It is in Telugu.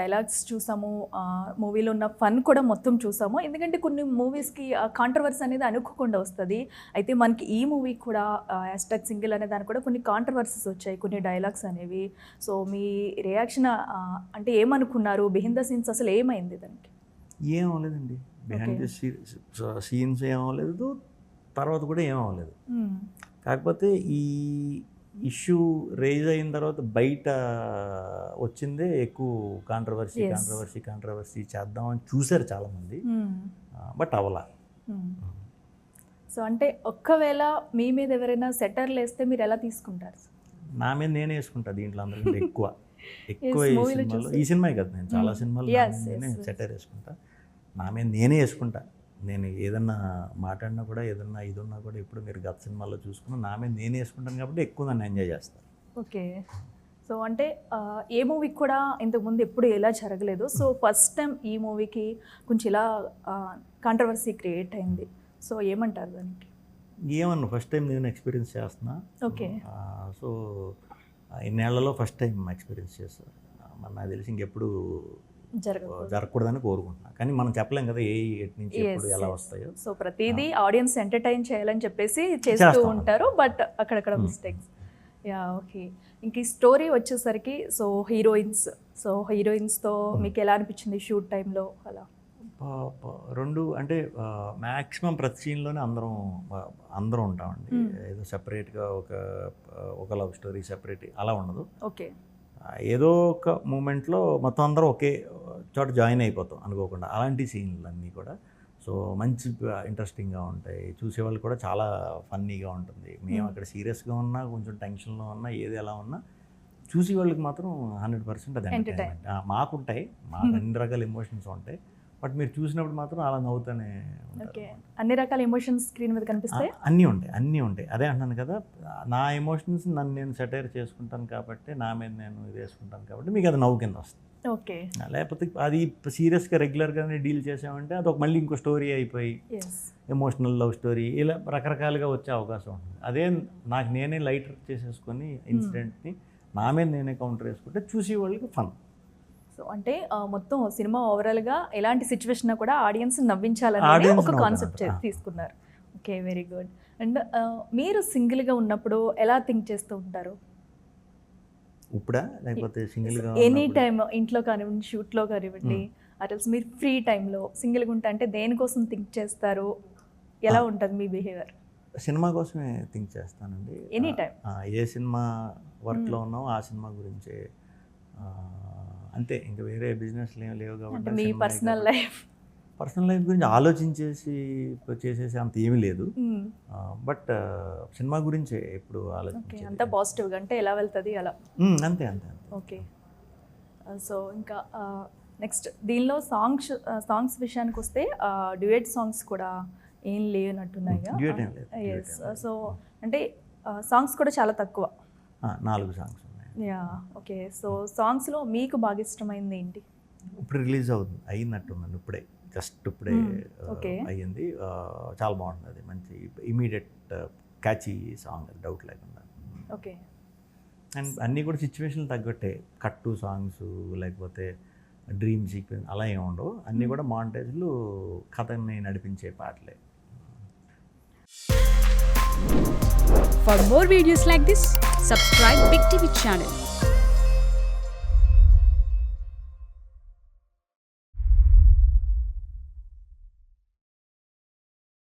డైలాగ్స్ చూసాము, మూవీలో ఉన్న ఫన్ కూడా మొత్తం చూసాము. ఎందుకంటే కొన్ని మూవీస్కి కాంట్రవర్సీ అనేది అనుకోకుండా వస్తుంది. అయితే మనకి ఈ మూవీ కూడా హ్యాష్‌ట్యాగ్ సింగిల్ అనే దానికి కూడా కొన్ని కాంట్రవర్సీస్ వచ్చాయి, కొన్ని డైలాగ్స్ అనేవి. సో మీ రియాక్షన్ అంటే ఏమనుకున్నారు? బిహైండ్ ద సీన్స్ అసలు ఏమైంది దానికి? ఏం అవ్వలేదండి. బిహైండ్ ద సీన్స్ ఏం అవ్వలేదు, తర్వాత కూడా ఏం అవ్వలేదు. కాకపోతే ఈ ఇష్యూ రేజ్ అయిన తర్వాత బయట వచ్చిందే ఎక్కువ కాంట్రవర్సీ చేద్దామని చూశారు చాలామంది, బట్ అవలా. సో అంటే ఒక్కవేళ మీ మీద ఎవరైనా సెటర్లు వేస్తే మీరు ఎలా తీసుకుంటారు? నా మీద నేనే వేసుకుంటా దీంట్లో అందరికంటే ఎక్కువ సినిమాలో. ఈ సినిమా కదా, నేను చాలా సినిమాలు నేనే సెటర్ వేసుకుంటా, నా మీద నేనే వేసుకుంటా. నేను ఏదన్నా మాట్లాడినా కూడా, ఏదన్నా ఇది ఉన్నా కూడా, ఇప్పుడు మీరు గత సినిమాల్లో చూసుకున్నా నా మీద నేనే వేసుకుంటాను కాబట్టి ఎక్కువ నన్ను ఎంజాయ్ చేస్తాను. ఓకే. సో అంటే ఏ మూవీకి కూడా ఇంతకుముందు ఎప్పుడు ఎలా జరగలేదు. సో ఫస్ట్ టైం ఈ మూవీకి కొంచెం ఇలా కాంట్రవర్సీ క్రియేట్ అయింది. సో ఏమంటారు దానికి? ఏమన్నా ఫస్ట్ టైం నేను ఎక్స్పీరియన్స్ చేస్తున్నా. ఓకే. సో ఇన్నేళ్లలో ఫస్ట్ టైం ఎక్స్పీరియన్స్ చేస్తాను. నాకు తెలిసి ఇంకెప్పుడు జరగకూడదని కోరుకుంటున్నాను. కానీ మనం చెప్పలేం కదా ఏ ఎటు నుంచి ఎప్పుడు ఎలా వస్తాయో. సో ప్రతిదీ ఆడియన్స్ ఎంటర్టైన్ చేయాలని చెప్పేసి చేస్తూ ఉంటారు, బట్ అక్కడక్కడ మిస్టేక్స్. Yeah, okay. ఇంక ఈ స్టోరీ వచ్చేసరికి సో హీరోయిన్స్తో మీకు ఎలా అనిపించింది షూట్ టైంలో? అలా రెండు అంటే మ్యాక్సిమం ప్రతి సీన్లోనే అందరం ఉంటామండి. ఏదో సెపరేట్గా ఒక లవ్ స్టోరీ సెపరేట్ అలా ఉండదు. ఓకే. ఏదో ఒక మూమెంట్లో మొత్తం అందరూ ఒకే చోట జాయిన్ అయిపోతాం అనుకోకుండా. అలాంటి సీన్లు అన్నీ కూడా సో మంచి ఇంట్రెస్టింగ్గా ఉంటాయి, చూసేవాళ్ళు కూడా చాలా ఫన్నీగా ఉంటుంది. మేము అక్కడ సీరియస్గా ఉన్నా, కొంచెం టెన్షన్లో ఉన్నా, ఏది ఎలా ఉన్నా చూసే వాళ్ళకి మాత్రం 100% అది ఎంటర్టైన్మెంట్. మాకుంటాయి, మాకు అన్ని రకాల ఎమోషన్స్ ఉంటాయి, బట్ మీరు చూసినప్పుడు మాత్రం అలా నవ్వుతూనే ఉంటారు. అన్ని రకాల ఎమోషన్స్ స్క్రీన్ మీద కనిపిస్తాయి. అన్నీ ఉంటాయి. అదే అంటున్నాను కదా, నా ఎమోషన్స్ నన్ను నేను సెటైర్ చేసుకుంటాను కాబట్టి, నా మీద నేను ఇది వేసుకుంటాను కాబట్టి మీకు అది నవ్వు కింద వస్తుంది. ఓకే. లేకపోతే అది సీరియస్గా రెగ్యులర్గానే డీల్ చేసామంటే అది ఒక మళ్ళీ ఇంకో స్టోరీ అయిపోయి ఎమోషనల్ లవ్ స్టోరీ ఇలా రకరకాలుగా వచ్చే అవకాశం ఉంటుంది. అదే నాకు నేనే లైటర్ చేసేసుకొని ఇన్సిడెంట్ని నా మీద నేనే కౌంటర్ వేసుకుంటే చూసే వాళ్ళకి ఫన్. సో అంటే మొత్తం సినిమా ఓవరాల్గా ఎలాంటి సిచ్యువేషన్ కూడా ఆడియన్స్ నవ్వించాలని ఒక కాన్సెప్ట్ తీసుకున్నారు. Okay, very good. అండ్ మీరు సింగిల్గా ఉన్నప్పుడు ఎలా థింక్ చేస్తూ ఉంటారు? ఇప్పుడా లేకపోతే సింగిల్గా ఎనీ టైమ్, ఇంట్లో కానివ్వండి, షూట్లో కానివ్వండి, అట్లా మీరు ఫ్రీ టైంలో సింగిల్గా ఉంటా అంటే దేనికోసం థింక్ చేస్తారు? ఎలా ఉంటుంది మీ బిహేవియర్? సినిమా కోసమే థింక్ చేస్తానండి. ఎనీ టైం ఏ సినిమా వర్క్లో ఉన్నామో ఆ సినిమా గురించే, అంతే. ఇంకా వేరే బిజినెస్లు ఏం లేవు కాబట్టి మీ పర్సనల్ లైఫ్ గురించి ఆలోచించేసి చేసేసి అంత ఏమీ లేదు, బట్ సినిమా గురించే ఎప్పుడు ఆలోచించి అంత పాజిటివ్గా అంటే ఎలా వెళ్తుంది అలా. అంతే. ఓకే. సో ఇంకా నెక్స్ట్ దీనిలో సాంగ్స్ విషయానికి వస్తే డ్యూయట్ సాంగ్స్ కూడా ఏం లేనట్టున్నాయి. ఎస్. సో అంటే సాంగ్స్ కూడా చాలా తక్కువ, 4 సాంగ్స్ ఉన్నాయి. Yeah, okay. సో సాంగ్స్లో మీకు బాగా ఇష్టమైంది ఏంటి? ఇప్పుడు రిలీజ్ అయినట్టుందండి, ఇప్పుడే అయ్యింది. చాలా బాగుంటుంది, అది మంచి ఇమీడియట్ క్యాచీ సాంగ్, డౌట్ లేకుండా. ఓకే. అండ్ అన్నీ కూడా సిచ్యువేషన్ తగ్గట్టే, కట్టు సాంగ్స్ లేకపోతే డ్రీమ్ సీక్వెన్స్ అలా ఏమి ఉండవు. అన్నీ కూడా మాంటేజ్లు కథని నడిపించే పాటలే. For more videos like this, subscribe Big TV channel.